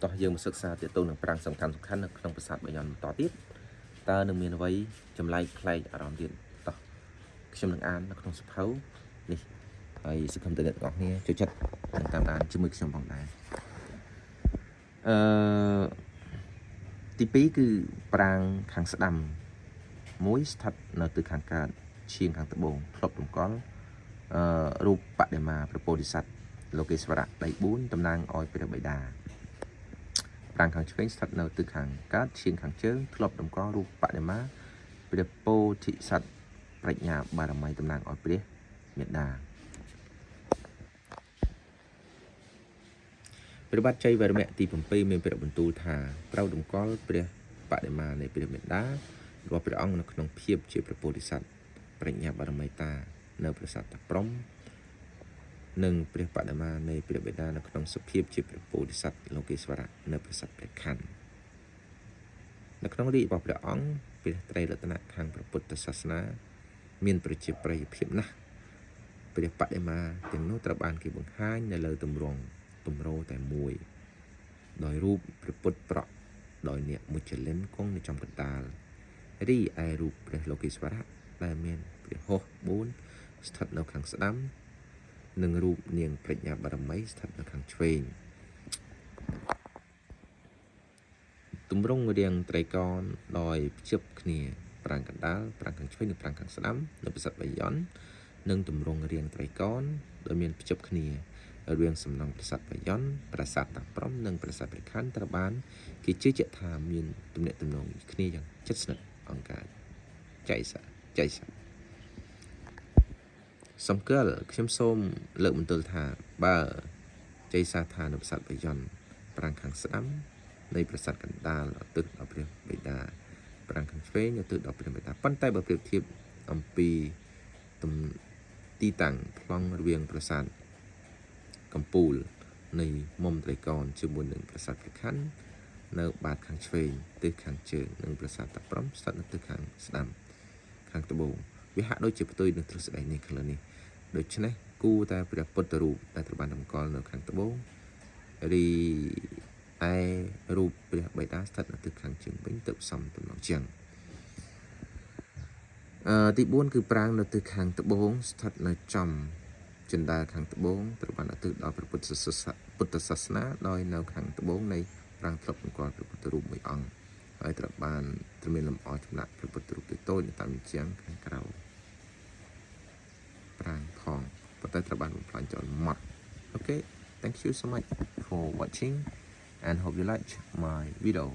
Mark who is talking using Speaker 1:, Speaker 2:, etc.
Speaker 1: តោះយើងមកសិក្សាទាក់ទងនឹងប្រាង្គសំខាន់នៅក្នុងប្រាសាទបាយ័នបន្តទៀតតើនឹងមានអ្វីចម្លែកប្លែកអារម្មណ៍ទៀតតោះខ្ញុំនឹងអាននៅក្នុងសភៅនេះហើយសង្ឃឹមតែអ្នកទាំងអស់គ្នាចូលចិត្តនិងតាមដានជាមួយខ្ញុំផងដែរទី2គឺប្រាង្គខាងស្ដាំមួយស្ថិតនៅទិសខាងកើតឈៀងខាងត្បូងធ្លាប់តម្កល់រូបបដិមាព្រះពោធិសត្វលោកេស្វរៈដៃ4តំណាងឲ្យព្រះបិតាប្រាង្គខាងឆ្វេងស្ថិតនៅទិសខាងកើតឈៀងខាងជើងធ្លាប់តម្កល់រូបបដិមាព្រះពោធិសត្វប្រាជ្ញាបារមីតំណាងឲ្យព្រះមេដាព្រះបាទជ័យវរ្ម័នទី7មានព្រះបន្ទូលថាត្រូវតម្កល់ព្រះបដិមានៃព្រះមេដារបស់ព្រះអង្គនៅក្នុងភាពជាព្រះពោធិសត្វប្រាជ្ញាបារមីតានៅប្រាសាទតាព្រំនិងព្រះបដិមានៃព្រះបិតានៅក្នុងសភាពជាព្រះពោធិសត្វលោកេស្វរៈនៅប្រាសាទព្រះខ័ននៅក្នុងរាជរបស់ព្រះអង្គព្រះត្រៃរតនៈខាងព្រះពុទ្ធសាសនាមានប្រជាប្រិយភាពណាស់ព្រះបដិមាទាំងនោះត្រូវបានគេបង្ហាញនៅលើទម្រង់ទម្រតែមួយដោយរូបព្រះពុទ្ធប្រក់ដោយអ្នកមុចលិនគង់នៅចំកណ្ដាលរីឯរូបព្រះលោកេស្វរៈដែលមានព្រះហស្ថ4ស្ថិតនៅខាងស្ដាំនិងរូបនាងប្រាជ្ញាបារមីស្ថិតនៅខាងឆ្វេងទម្រង់រាងត្រីកោណដោយភ្ជាប់គ្នាប្រាង្គកណ្ដាលប្រាង្គខាងឆ្វេងនិងប្រាង្គខាងស្ដាំនៅប្រាសាទបាយ័ននិងទម្រង់រាងត្រីកោណដោយមានភ្ជាប់គ្នារវាងសំណង់ប្រាសាទបាយ័នប្រាសាទតាព្រំនិងប្រាសាទព្រះខ័នត្រូវបានគេជឿជាក់ថាមានទំនាក់ទំនងគ្នាយ៉ាងជិតស្និទ្ធអង្គការចៃសាសំគាល់ខ្ញុំសូមលើកបន្ទល់ថាបើចៃសាថានៅប្រាសាទបាយ័នប្រាង្គខាងស្ដាំនៃប្រាសាទកណ្ដាលឧទ្ទិសដល់ព្រះបិតាប្រាង្គខាងឆ្វេងឧទ្ទិសដល់ព្រះបិតាប៉ុន្តែបើប្រៀបធៀបអំពីទីតាំងប្លង់រវាងប្រាសាទកំពូលនៃមុំត្រីកោណជាមួយនឹងប្រាសាទព្រះខ័ននៅបាតខាងឆ្វេងទិសខាងជើងនិងប្រាសាទតាព្រំស្ថិតនៅទិសខាងស្ដាំខាងត្បូងវាហាក់ដូចជាផ្ទុយនឹងទ្រឹស្ដីនេះខាងលើនេះដូច្នេះគួរតែព្រះពុទ្ធរូបដែលត្រូវបានតម្កល់នៅខាងត្បូងរីឯរូបព្រះបិតាស្ថិតនៅទិសខាងជើងវិញទៅផ្សំទំនងជាងទី4គឺប្រាង្គនៅទិសខាងត្បូងស្ថិតនៅចំជណ្ដើរខាងត្បូងត្រូវបានឧទ្ទិសដល់ព្រះពុទ្ធសាសនាដោយនៅខាងត្បូងនៃប្រាង្គធ្លាប់តម្កល់ព្រះពុទ្ធរូបមួយអង្គហើយត្រូវមានលម្អចម្លាក់ព្រះពុទ្ធរូបតូចៗនៅតាមជញ្ជាំងខាងក្រៅប្រាង្គផងប៉ុន្តែត្រូវបានបំផ្លាញចោលម៉ត់ Okay, thank you so much for watching and hope you liked my video.